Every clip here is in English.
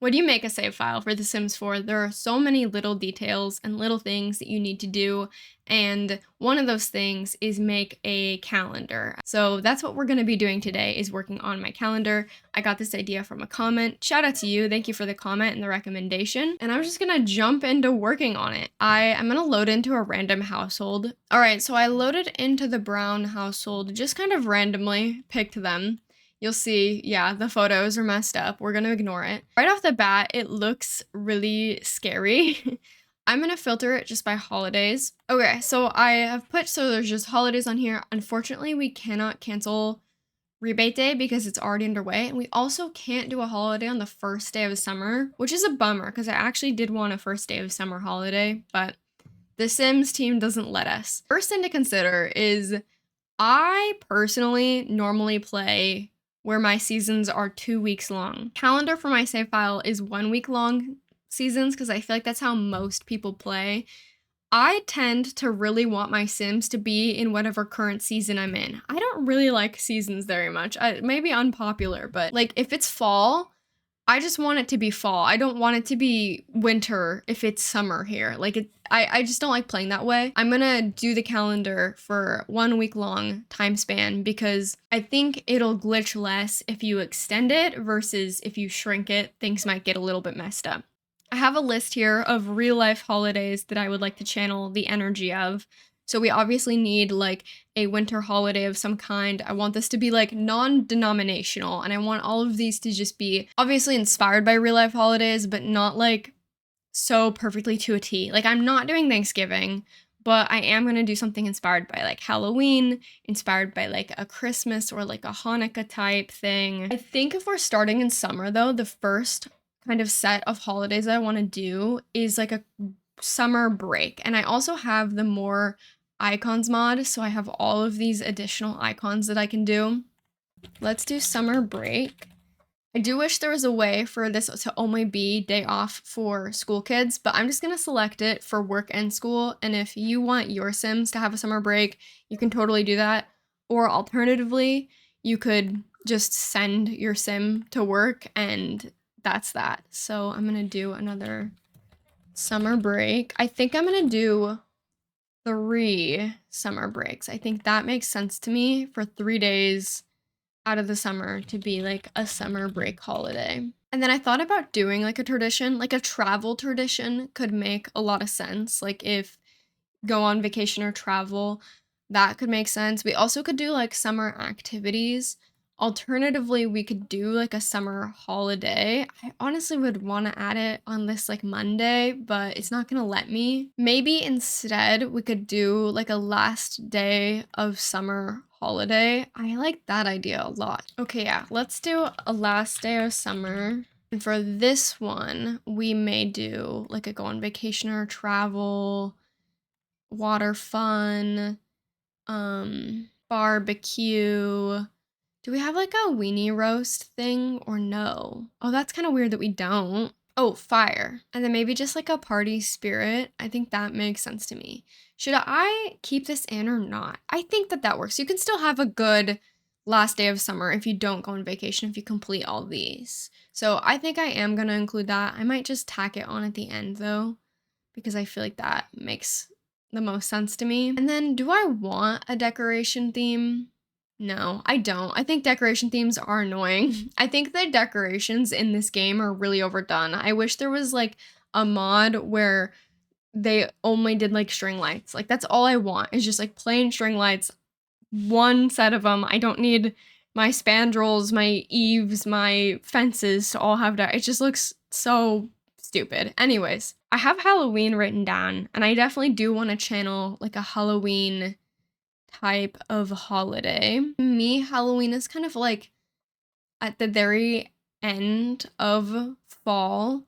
When you make a save file for The Sims 4, there are so many little details and little things that you need to do, and one of those things is make a calendar. So that's what we're going to be doing today, is working on my calendar. I got this idea from a comment. Shout out to you. Thank you for the comment and the recommendation. And I'm just going to jump into working on it. I'm going to load into a random household. All right, so I loaded into the Brown household, just kind of randomly picked them. You'll see, yeah, the photos are messed up. We're gonna ignore it. Right off the bat, it looks really scary. I'm gonna filter it just by holidays. Okay, so I have so there's just holidays on here. Unfortunately, we cannot cancel rebate day because it's already underway. And we also can't do a holiday on the first day of summer, which is a bummer because I actually did want a first day of summer holiday, but the Sims team doesn't let us. First thing to consider is I personally normally play where my seasons are 2 weeks long. Calendar for my save file is 1 week long seasons because I feel like that's how most people play. I tend to really want my Sims to be in whatever current season I'm in. I don't really like seasons very much. It may be unpopular, but like if it's fall, I just want it to be fall. I don't want it to be winter if it's summer here. I just don't like playing that way. I'm gonna do the calendar for 1 week long time span because I think it'll glitch less if you extend it versus if you shrink it, things might get a little bit messed up. I have a list here of real life holidays that I would like to channel the energy of. So we obviously need like a winter holiday of some kind. I want this to be like non-denominational, and I want all of these to just be obviously inspired by real life holidays, but not like so perfectly to a T. Like I'm not doing Thanksgiving, but I am going to do something inspired by like Halloween, inspired by like a Christmas or like a Hanukkah type thing. I think if we're starting in summer though, the first kind of set of holidays I want to do is like a summer break. And I also have the more icons mod, so I have all of these additional icons that I can do. Let's do summer break. I do wish there was a way for this to only be day off for school kids, but I'm just going to select it for work and school. And if you want your Sims to have a summer break, you can totally do that. Or alternatively, you could just send your Sim to work and that's that. So I'm going to do another summer break. I think I'm going to do 3 summer breaks. I think that makes sense to me for 3 days out of the summer to be like a summer break holiday. And then I thought about doing like a tradition, like a travel tradition could make a lot of sense. Like if go on vacation or travel, that could make sense. We also could do like summer activities. Alternatively, we could do like a summer holiday. I honestly would want to add it on this like Monday, but it's not going to let me. Maybe instead we could do like a last day of summer holiday. I like that idea a lot. Okay, yeah, let's do a last day of summer. And for this one, we may do like a go on vacation or travel, water fun, barbecue. Do we have like a weenie roast thing or no? Oh, that's kind of weird that we don't. Oh, fire. And then maybe just like a party spirit. I think that makes sense to me. Should I keep this in or not? I think that that works. You can still have a good last day of summer if you don't go on vacation, if you complete all these. So I think I am going to include that. I might just tack it on at the end though, because I feel like that makes the most sense to me. And then do I want a decoration theme? No, I don't. I think decoration themes are annoying. I think the decorations in this game are really overdone. I wish there was like a mod where they only did like string lights. Like that's all I want is just like plain string lights. One set of them. I don't need my spandrels, my eaves, my fences to all have that. It just looks so stupid. Anyways, I have Halloween written down and I definitely do want to channel like a Halloween type of holiday. Me, Halloween is kind of like at the very end of fall,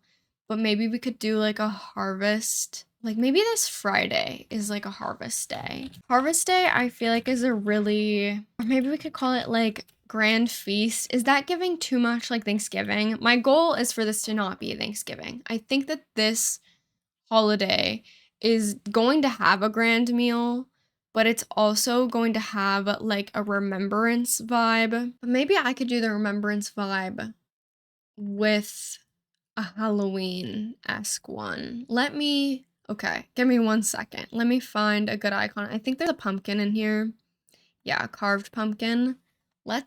but maybe we could do like a harvest. Like maybe this Friday is like a harvest day. Harvest day, I feel like is a really, or maybe we could call it like grand feast. Is that giving too much like Thanksgiving? My goal is for this to not be Thanksgiving. I think that this holiday is going to have a grand meal, but it's also going to have like a remembrance vibe. But maybe I could do the remembrance vibe with a Halloween-esque one. Okay, give me 1 second. Let me find a good icon. I think there's a pumpkin in here. Yeah, a carved pumpkin. We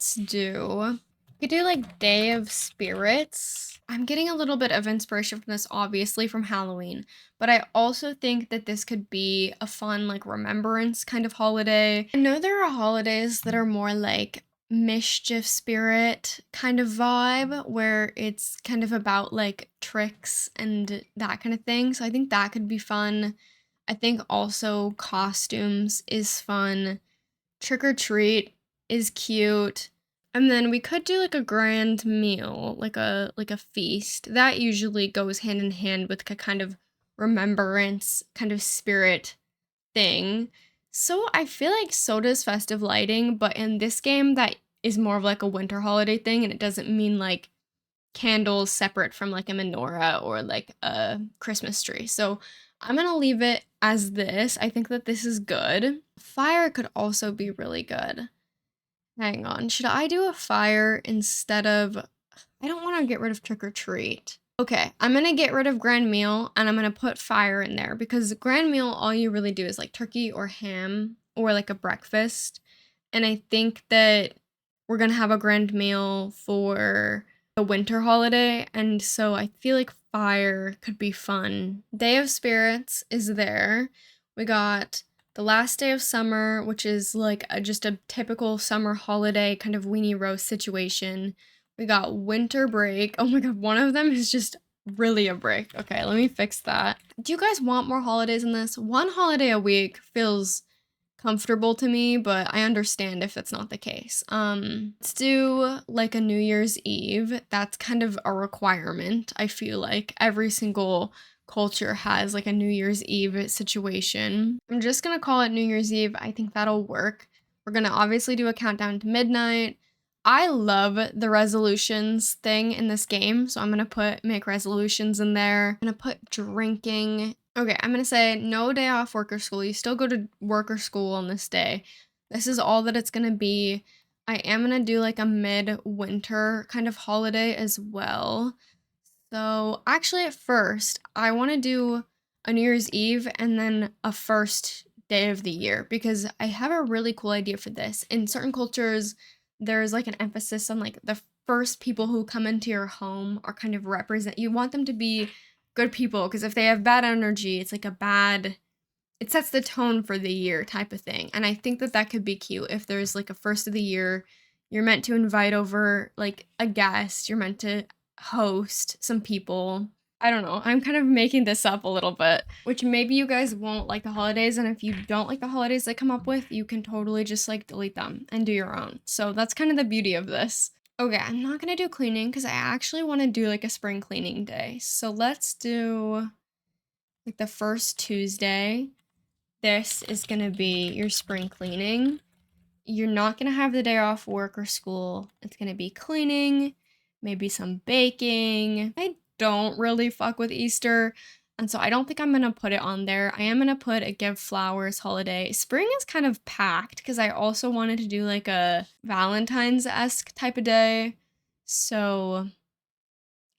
could do like Day of Spirits. I'm getting a little bit of inspiration from this, obviously, from Halloween, but I also think that this could be a fun, like, remembrance kind of holiday. I know there are holidays that are more like mischief spirit kind of vibe, where it's kind of about like tricks and that kind of thing. So I think that could be fun. I think also costumes is fun. Trick or treat is cute. And then we could do like a grand meal, like a feast. That usually goes hand in hand with a kind of remembrance kind of spirit thing. So I feel like so does festive lighting, but in this game that is more of like a winter holiday thing, and it doesn't mean like candles separate from like a menorah or like a Christmas tree. So I'm gonna leave it as this. I think that this is good. Fire could also be really good. Hang on. Should I do a fire instead of. I don't want to get rid of trick or treat. Okay, I'm gonna get rid of grand meal and I'm gonna put fire in there because grand meal, all you really do is like turkey or ham or like a breakfast. And I think that we're gonna have a grand meal for the winter holiday. And so I feel like fire could be fun. Day of Spirits is there. We got the last day of summer, which is like just a typical summer holiday kind of weenie roast situation. We got winter break. Oh my god, one of them is just really a break. Okay, let me fix that. Do you guys want more holidays in this? One holiday a week feels comfortable to me, but I understand if that's not the case. Let's do like a New Year's Eve. That's kind of a requirement. I feel like every single culture has like a New Year's Eve situation. I'm just gonna call it New Year's Eve. I think that'll work. We're gonna obviously do a countdown to midnight. I love the resolutions thing in this game, so I'm gonna make resolutions in there. I'm gonna put drinking. Okay, I'm gonna say no day off work or school. You still go to work or school on this day. This is all that it's gonna be. I am gonna do like a mid-winter kind of holiday as well. So actually at first, I wanna do a New Year's Eve and then a first day of the year because I have a really cool idea for this. In certain cultures, there's like an emphasis on like the first people who come into your home are kind of represent. You want them to be good people because if they have bad energy, it's like it sets the tone for the year type of thing. And I think that that could be cute if there's like a first of the year, you're meant to invite over like a guest, you're meant to host some people. I don't know. I'm kind of making this up a little bit, which maybe you guys won't like the holidays. And if you don't like the holidays they come up with, you can totally just like delete them and do your own. So that's kind of the beauty of this. Okay, I'm not gonna do cleaning because I actually want to do like a spring cleaning day. So let's do like the first Tuesday. This is gonna be your spring cleaning. You're not gonna have the day off work or school. It's gonna be cleaning, maybe some baking. I don't really fuck with Easter, and so I don't think I'm gonna put it on there. I am gonna put a give flowers holiday. Spring is kind of packed because I also wanted to do like a Valentine's-esque type of day. So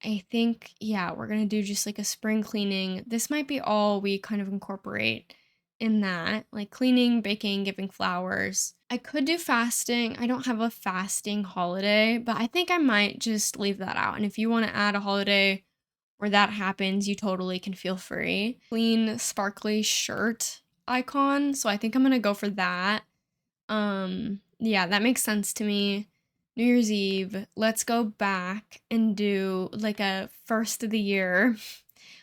I think, yeah, we're gonna do just like a spring cleaning. This might be all we kind of incorporate in that, like cleaning, baking, giving flowers. I could do fasting. I don't have a fasting holiday, but I think I might just leave that out. And if you want to add a holiday where that happens, you totally can feel free. Clean, sparkly shirt icon. So I think I'm gonna go for that. Yeah, that makes sense to me. New Year's Eve, let's go back and do like a first of the year.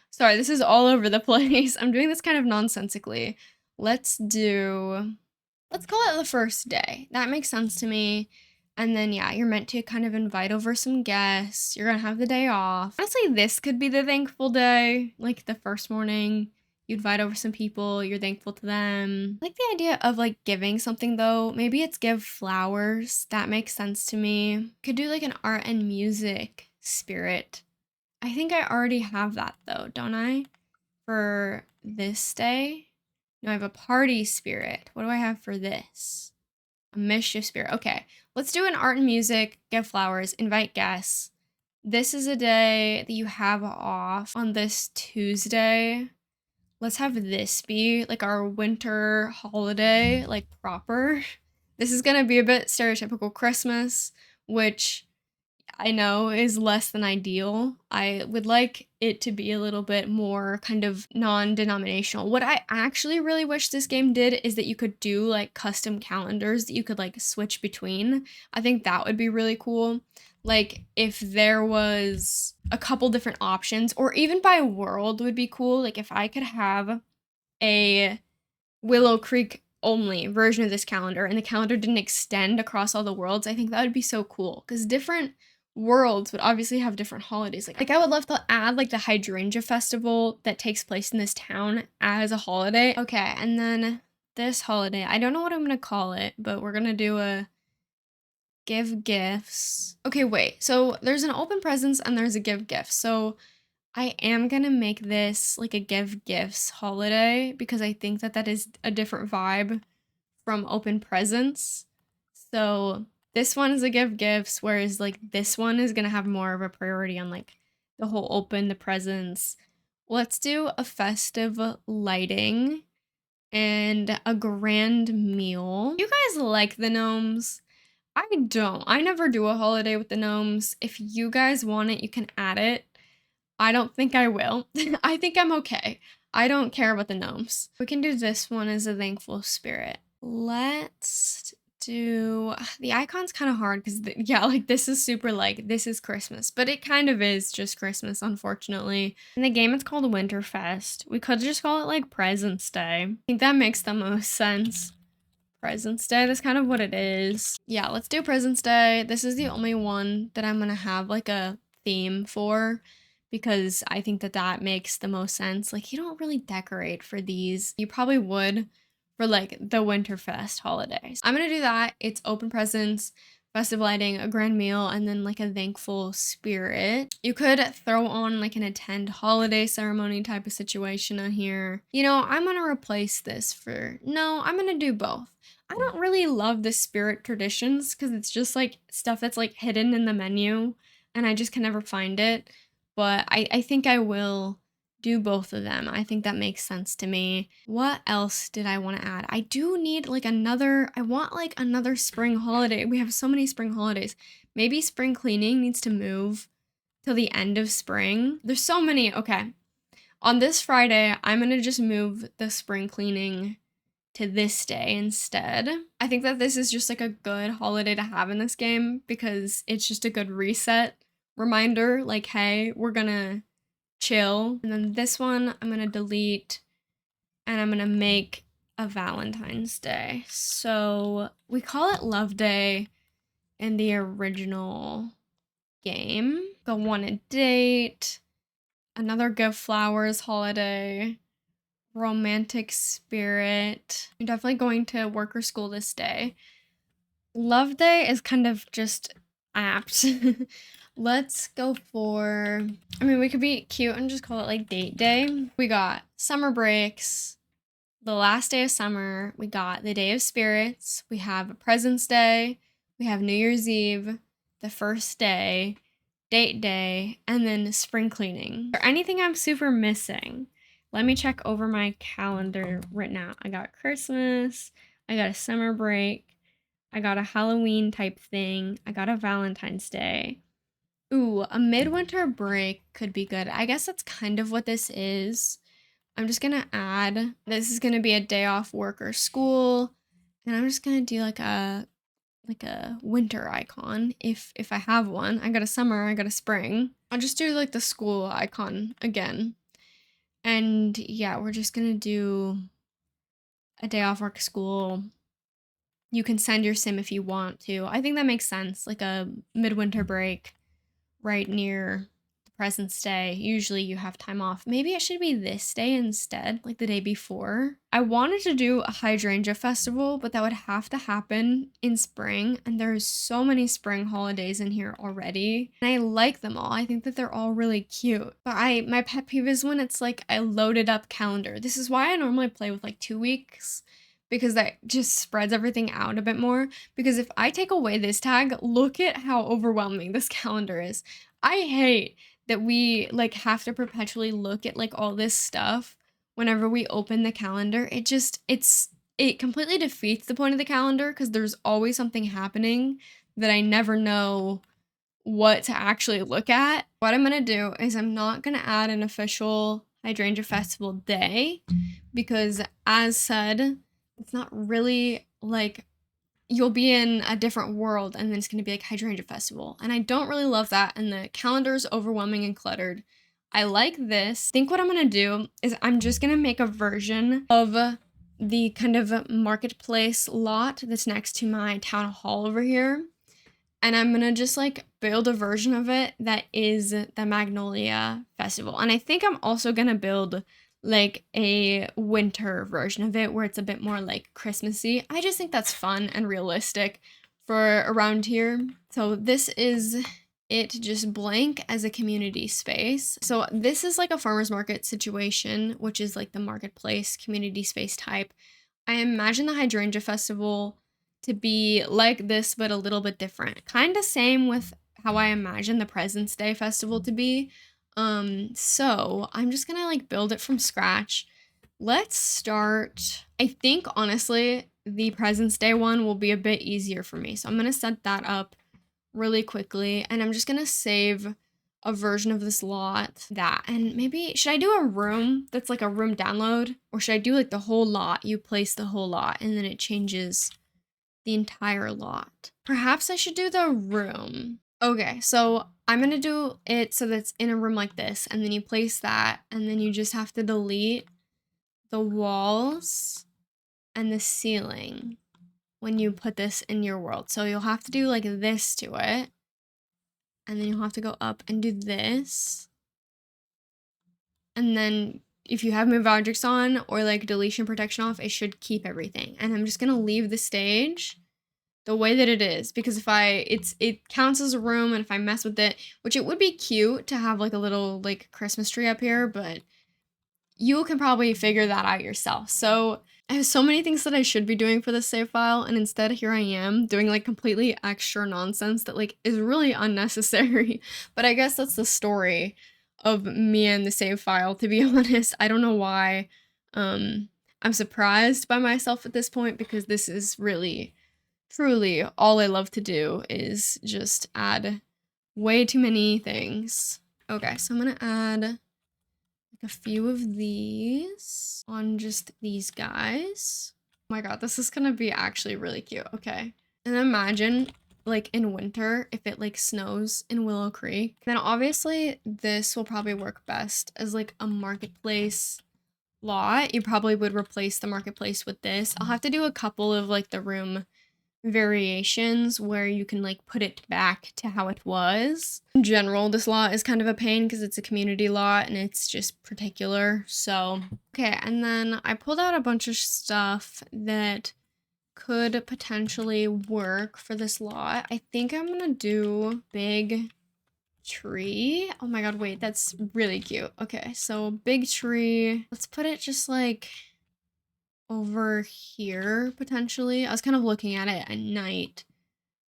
Sorry, this is all over the place. I'm doing this kind of nonsensically. Let's call it the first day. That makes sense to me. And then, yeah, you're meant to kind of invite over some guests. You're gonna have the day off. Honestly, this could be the thankful day, like the first morning. You invite over some people, you're thankful to them. I like the idea of like giving something though. Maybe it's give flowers. That makes sense to me. Could do like an art and music spirit. I think I already have that though, don't I? For this day? No, I have a party spirit. What do I have for this? A mischief spirit. Okay, let's do an art and music, give flowers, invite guests. this is a day that you have off on this Tuesday. Let's have this be like our winter holiday, like proper. This is gonna be a bit stereotypical Christmas, which I know is less than ideal. I would like it to be a little bit more kind of non-denominational. What I actually really wish this game did is that you could do like custom calendars that you could like switch between. I think that would be really cool. Like if there was a couple different options, or even by world would be cool. Like if I could have a Willow Creek only version of this calendar and the calendar didn't extend across all the worlds, I think that would be so cool because different worlds would obviously have different holidays. Like I would love to add like the hydrangea festival that takes place in this town as a holiday. Okay, and then this holiday, I don't know what I'm gonna call it, but we're gonna do a give gifts. Okay, wait, so there's an open presents and there's a give gifts. So I am gonna make this like a give gifts holiday because I think that that is a different vibe from open presents. So this one is a give gifts, whereas like this one is gonna have more of a priority on like the whole open the presents. Let's do a festive lighting and a grand meal. You guys like the gnomes? I don't. I never do a holiday with the gnomes. If you guys want it, you can add it. I don't think I will. I think I'm okay. I don't care about the gnomes. We can do this one as a thankful spirit. Let's do the icon's kind of hard because yeah, like this is super like this is Christmas, but it kind of is just Christmas, unfortunately. In the game, it's called Winterfest. We could just call it like Presents Day. I think that makes the most sense. Presents Day, that's kind of what it is. Yeah, let's do Presents Day. This is the only one that I'm gonna have like a theme for because I think that that makes the most sense. Like you don't really decorate for these. You probably would for like the Winterfest holidays. I'm gonna do that. It's open presents, festive lighting, a grand meal, and then like a thankful spirit. You could throw on like an attend holiday ceremony type of situation on here. You know, I'm gonna replace this for, no, I'm gonna do both. I don't really love the spirit traditions because it's just like stuff that's like hidden in the menu and I just can never find it. But I think I will do both of them. I think that makes sense to me. What else did I want to add? I do need like another, I want like another spring holiday. We have so many spring holidays. Maybe spring cleaning needs to move till the end of spring. There's so many. Okay. On this Friday, I'm going to just move the spring cleaning to this day instead. I think that this is just like a good holiday to have in this game because it's just a good reset reminder like, hey, we're gonna chill. And then this one I'm gonna delete and I'm gonna make a Valentine's Day. So we call it Love Day in the original game. Go on a date, another give flowers holiday, romantic spirit. You're definitely going to work or school this day. Love Day is kind of just apt. Let's go for, I mean, we could be cute and just call it like date day. We got summer breaks, the last day of summer. We got the day of spirits. We have President's Day. We have New Year's Eve, the first day, date day, and then spring cleaning. Is there anything I'm super missing? Let me check over my calendar right now. I got Christmas. I got a summer break. I got a Halloween type thing. I got a Valentine's Day. Ooh, a midwinter break could be good. I guess that's kind of what this is. I'm just gonna add, this is gonna be a day off work or school. And I'm just gonna do like a winter icon if I have one. I got a summer, I got a spring. I'll just do like the school icon again. And yeah, we're just gonna do a day off work school. You can send your sim if you want to. I think that makes sense. Like a midwinter break right near the President's Day. Usually you have time off. Maybe it should be this day instead, like the day before. I wanted to do a hydrangea festival, but that would have to happen in spring. And there's so many spring holidays in here already. And I like them all. I think that they're all really cute. But my pet peeve is when it's like a loaded up calendar. This is why I normally play with like 2 weeks, because that just spreads everything out a bit more. Because if I take away this tag, look at how overwhelming this calendar is. I hate that we like have to perpetually look at like all this stuff whenever we open the calendar. It completely defeats the point of the calendar because there's always something happening that I never know what to actually look at. What I'm gonna do is I'm not gonna add an official Hydrangea Festival day because, as said, it's not really like you'll be in a different world and then it's gonna be like Hydrangea Festival. And I don't really love that, and the calendar is overwhelming and cluttered. I like this. I think what I'm gonna do is I'm just gonna make a version of the kind of marketplace lot that's next to my town hall over here, and I'm gonna just like build a version of it that is the Magnolia Festival. And I think I'm also gonna build like a winter version of it where it's a bit more like Christmassy. I just think that's fun and realistic for around here. So this is it, just blank as a community space. So this is like a farmer's market situation, which is like the marketplace community space type. I imagine the Hydrangea Festival to be like this, but a little bit different. Kind of same with how I imagine the President's Day Festival to be. So I'm just gonna like build it from scratch. Let's start. I think honestly, the President's Day one will be a bit easier for me. So I'm gonna set that up really quickly, and I'm just gonna save a version of this lot that, and maybe should I do a room that's like a room download, or should I do like the whole lot? You place the whole lot and then it changes the entire lot. Perhaps I should do the room. Okay, so I'm gonna do it so that's in a room like this, and then you place that, and then you just have to delete the walls and the ceiling when you put this in your world. So you'll have to do like this to it, and then you'll have to go up and do this. And then if you have move objects on or like deletion protection off, it should keep everything. And I'm just gonna leave the stage the way that it is, because if it counts as a room, and if I mess with it, which it would be cute to have like a little like Christmas tree up here, but you can probably figure that out yourself. So I have so many things that I should be doing for this save file, and instead here I am doing like completely extra nonsense that like is really unnecessary. But I guess that's the story of me and the save file, to be honest. I don't know why. I'm surprised by myself at this point, because this is really truly all I love to do is just add way too many things. Okay, so I'm gonna add like a few of these on just these guys. Oh my god, this is gonna be actually really cute. Okay. And imagine like in winter if it like snows in Willow Creek. Then obviously this will probably work best as like a marketplace lot. You probably would replace the marketplace with this. I'll have to do a couple of like the room variations where you can like put it back to how it was. In general, this lot is kind of a pain because it's a community lot and it's just particular. So, okay, and then I pulled out a bunch of stuff that could potentially work for this lot. I think I'm gonna do big tree. Oh my god, wait, that's really cute. Okay, so big tree. Let's put it just like over here, potentially. I was kind of looking at it at night.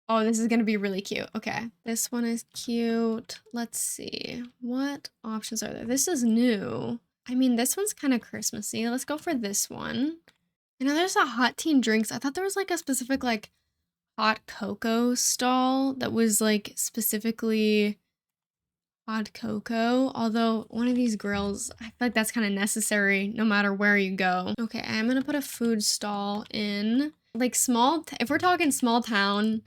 Oh, this is gonna be really cute. Okay, this one is cute. Let's see. What options are there? This is new. I mean, this one's kind of Christmassy. Let's go for this one. I know there's a hot tea and drinks. I thought there was like a specific like hot cocoa stall that was like specifically hot cocoa, although one of these grills, I feel like that's kind of necessary no matter where you go. Okay, I'm gonna put a food stall in like if we're talking small town,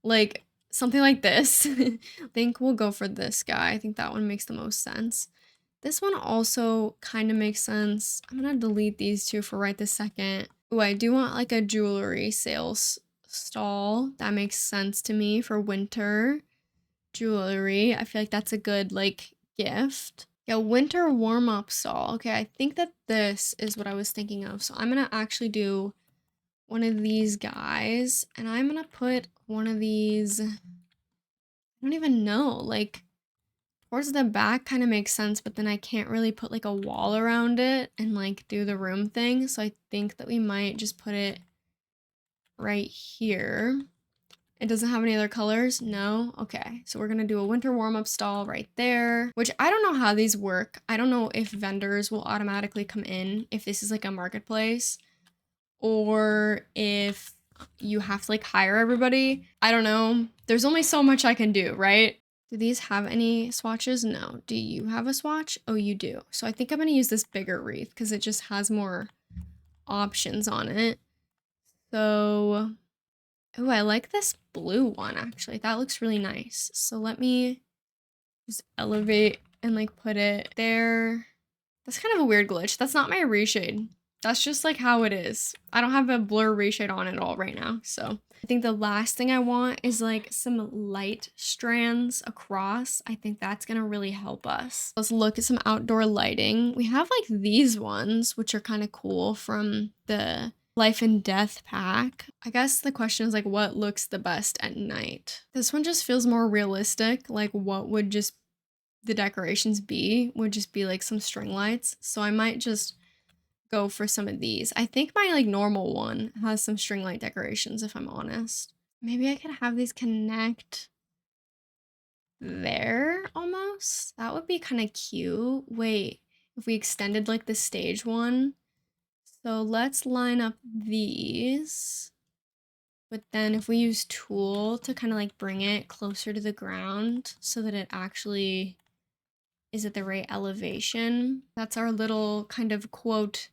like something like this. I think we'll go for this guy. I think that one makes the most sense. This one also kind of makes sense. I'm gonna delete these two for right this second. Oh, I do want like a jewelry sales stall. That makes sense to me for winter. Jewelry. I feel like that's a good like gift. Yeah, winter warm-up stall. Okay, I think that this is what I was thinking of. So I'm gonna actually do one of these guys, and I'm gonna put one of these, I don't even know, like towards the back kind of makes sense, but then I can't really put like a wall around it and like do the room thing. So I think that we might just put it right here. It doesn't have any other colors? No? Okay. So we're gonna do a winter warm-up stall right there, which I don't know how these work. I don't know if vendors will automatically come in if this is like a marketplace or if you have to like hire everybody. I don't know. There's only so much I can do, right? Do these have any swatches? No. Do you have a swatch? Oh, you do. So I think I'm gonna use this bigger wreath because it just has more options on it. So, oh, I like this blue one actually. That looks really nice. So let me just elevate and like put it there. That's kind of a weird glitch. That's not my reshade. That's just like how it is. I don't have a blur reshade on at all right now. So I think the last thing I want is like some light strands across. I think that's gonna really help us. Let's look at some outdoor lighting. We have like these ones, which are kind of cool from the Life and Death pack. I guess the question is like, what looks the best at night? This one just feels more realistic. Like what would just the decorations would just be like some string lights. So I might just go for some of these. I think my like normal one has some string light decorations if I'm honest. Maybe I could have these connect there almost. That would be kind of cute. Wait, if we extended like the stage one. So let's line up these. But then if we use tool to kind of like bring it closer to the ground so that it actually is at the right elevation. That's our little kind of quote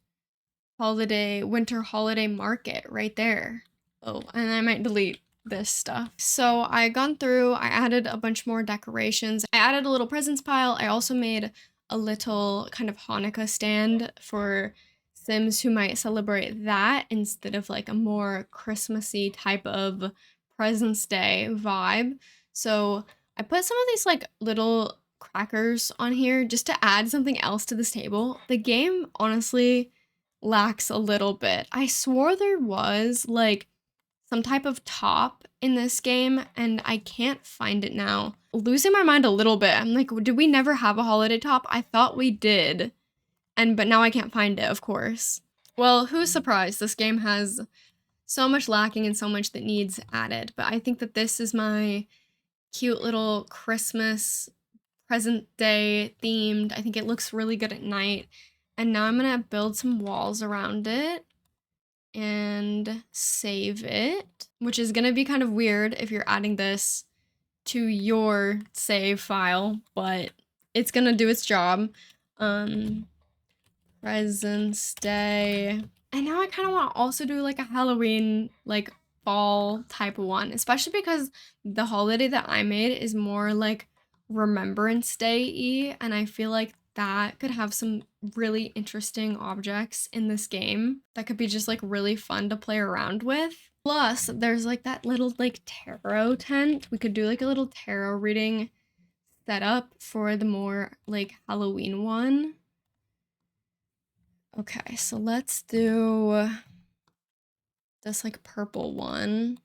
winter holiday market right there. Oh, and I might delete this stuff. So I gone through, I added a bunch more decorations. I added a little presents pile. I also made a little kind of Hanukkah stand for Sims who might celebrate that instead of like a more Christmassy type of President's Day vibe. So I put some of these like little crackers on here just to add something else to this table. The game honestly lacks a little bit. I swore there was like some type of top in this game and I can't find it now. Losing my mind a little bit. I'm like, did we never have a holiday top? I thought we did. But now I can't find it, of course. Well, who's surprised? This game has so much lacking and so much that needs added. But I think that this is my cute little Christmas present day themed. I think it looks really good at night. And now I'm gonna build some walls around it and save it, which is gonna be kind of weird if you're adding this to your save file, but it's gonna do its job. President's Day. And now I kind of want to also do like a Halloween, like fall type of one, especially because the holiday that I made is more like Remembrance Day-y, and I feel like that could have some really interesting objects in this game that could be just like really fun to play around with. Plus, there's like that little like tarot tent. We could do like a little tarot reading setup for the more like Halloween one. Okay, so let's do this like purple one.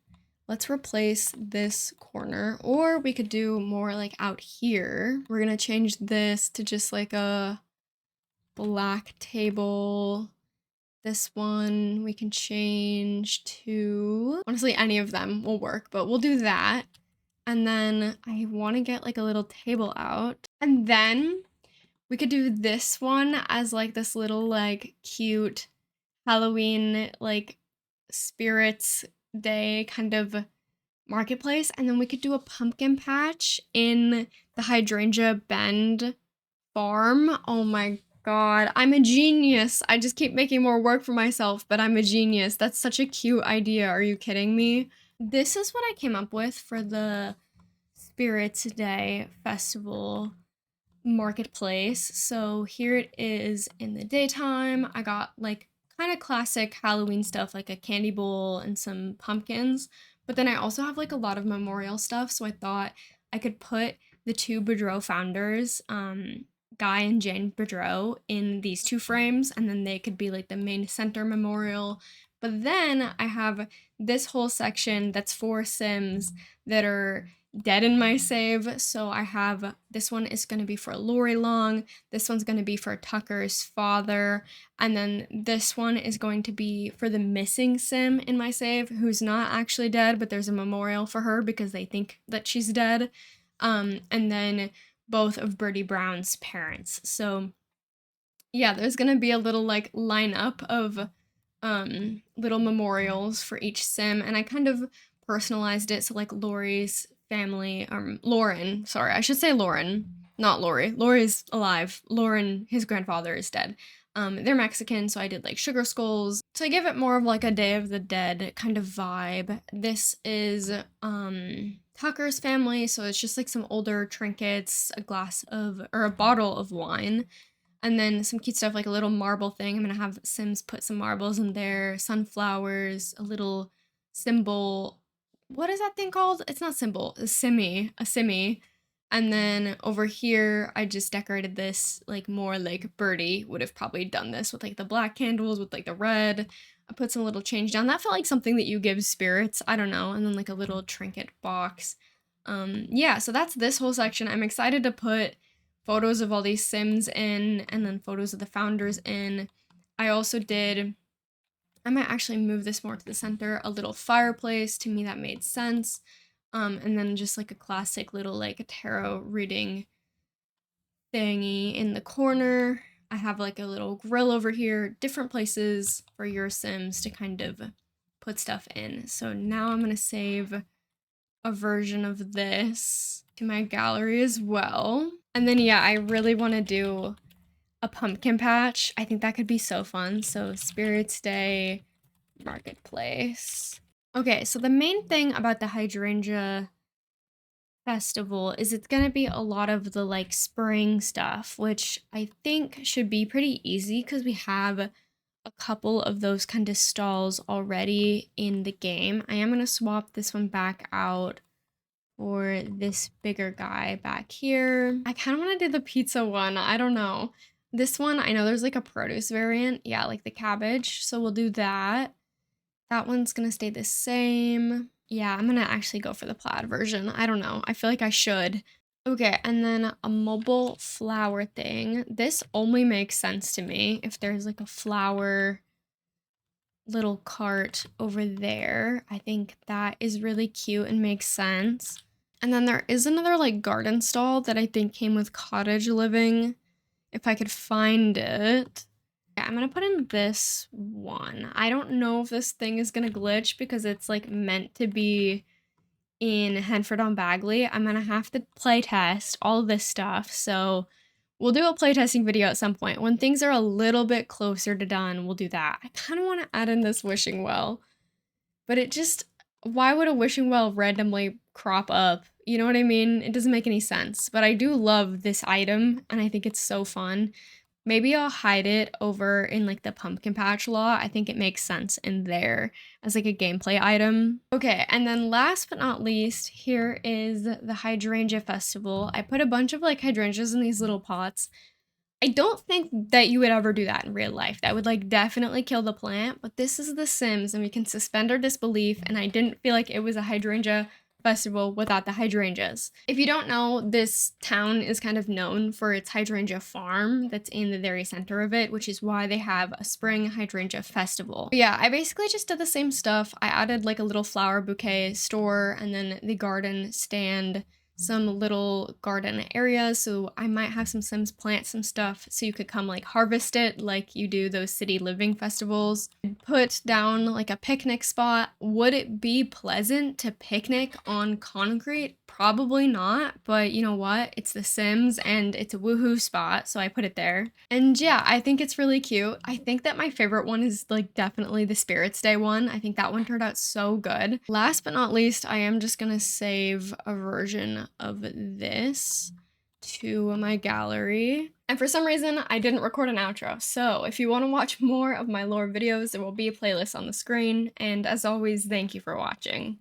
Let's replace this corner, or we could do more like out here. We're gonna change this to just like a black table. This one we can change to, honestly, any of them will work, but we'll do that. And then I wanna get like a little table out. And then we could do this one as like this little like cute Halloween like spirits day kind of marketplace, and then we could do a pumpkin patch in the Hydrangea Bend farm. Oh my god, I'm a genius. I just keep making more work for myself, but I'm a genius. That's such a cute idea. Are you kidding me? This is what I came up with for the Spirits Day festival marketplace. So here it is in the daytime. I got like kind of classic Halloween stuff like a candy bowl and some pumpkins, but then I also have like a lot of memorial stuff, so I thought I could put the two Boudreaux founders, Guy and Jane Boudreaux, in these two frames, and then they could be like the main center memorial, But then I have this whole section that's 4 Sims that are dead in my save. So I have, this one is going to be for Lori Long, this one's going to be for Tucker's father, and then this one is going to be for the missing Sim in my save, who's not actually dead, but there's a memorial for her because they think that she's dead. And then both of Birdie Brown's parents. So yeah, there's gonna be a little like lineup of little memorials for each sim, and I kind of personalized it so like Lori's family, Lauren, sorry, I should say Lauren, not Lori. Lori's alive. Lauren, his grandfather, is dead. They're Mexican, so I did like sugar skulls. So I give it more of like a Day of the Dead kind of vibe. This is Tucker's family, so it's just like some older trinkets, a glass of, or a bottle of wine, and then some cute stuff like a little marble thing. I'm gonna have Sims put some marbles in there, sunflowers, a little symbol. What is that thing called? It's not symbol, a simmy. And then over here, I just decorated this like more like Birdie would have probably done this with like the black candles with like the red. I put some little change down. That felt like something that you give spirits. I don't know. And then like a little trinket box. Yeah, so that's this whole section. I'm excited to put photos of all these Sims in, and then photos of the founders in. I also did, I might actually move this more to the center, a little fireplace. To me, that made sense. And then just like a classic little like a tarot reading thingy in the corner. I have like a little grill over here, different places for your Sims to kind of put stuff in. So now I'm gonna save a version of this to my gallery as well. And then yeah, I really want to do a pumpkin patch. I think that could be so fun. So Spirits Day, Marketplace. Okay, so the main thing about the hydrangea festival is it's gonna be a lot of the like spring stuff, which I think should be pretty easy because we have a couple of those kind of stalls already in the game. I am gonna swap this one back out for this bigger guy back here. I kind of want to do the pizza one. I don't know. This one, I know there's like a produce variant. Yeah, like the cabbage. So we'll do that. That one's gonna stay the same. Yeah, I'm gonna actually go for the plaid version. I don't know. I feel like I should. Okay, and then a mobile flower thing. This only makes sense to me if there's like a flower little cart over there. I think that is really cute and makes sense. And then there is another like garden stall that I think came with cottage living, if I could find it. Yeah, I'm gonna put in this one. I don't know if this thing is gonna glitch because it's like meant to be in Henford on Bagley. I'm gonna have to play test all of this stuff. So we'll do a playtesting video at some point. When things are a little bit closer to done, we'll do that. I kind of want to add in this wishing well, but it just, why would a wishing well randomly crop up? You know what I mean? It doesn't make any sense, but I do love this item and I think it's so fun. Maybe I'll hide it over in like the pumpkin patch lot. I think it makes sense in there as like a gameplay item. Okay, and then last but not least, here is the hydrangea festival. I put a bunch of like hydrangeas in these little pots. I don't think that you would ever do that in real life. That would like definitely kill the plant, but this is The Sims and we can suspend our disbelief, and I didn't feel like it was a hydrangea festival without the hydrangeas. If you don't know, this town is kind of known for its hydrangea farm that's in the very center of it, which is why they have a spring hydrangea festival. But yeah, I basically just did the same stuff. I added like a little flower bouquet store and then the garden stand, some little garden areas, so I might have some Sims plant some stuff so you could come like harvest it like you do those city living festivals. Put down like a picnic spot. Would it be pleasant to picnic on concrete? Probably not, but you know what? It's The Sims and it's a woohoo spot, so I put it there. And yeah, I think it's really cute. I think that my favorite one is like definitely the Spirits Day one. I think that one turned out so good. Last but not least, I am just gonna save a version of this to my gallery. And for some reason, I didn't record an outro. So if you want to watch more of my lore videos, there will be a playlist on the screen. And as always, thank you for watching.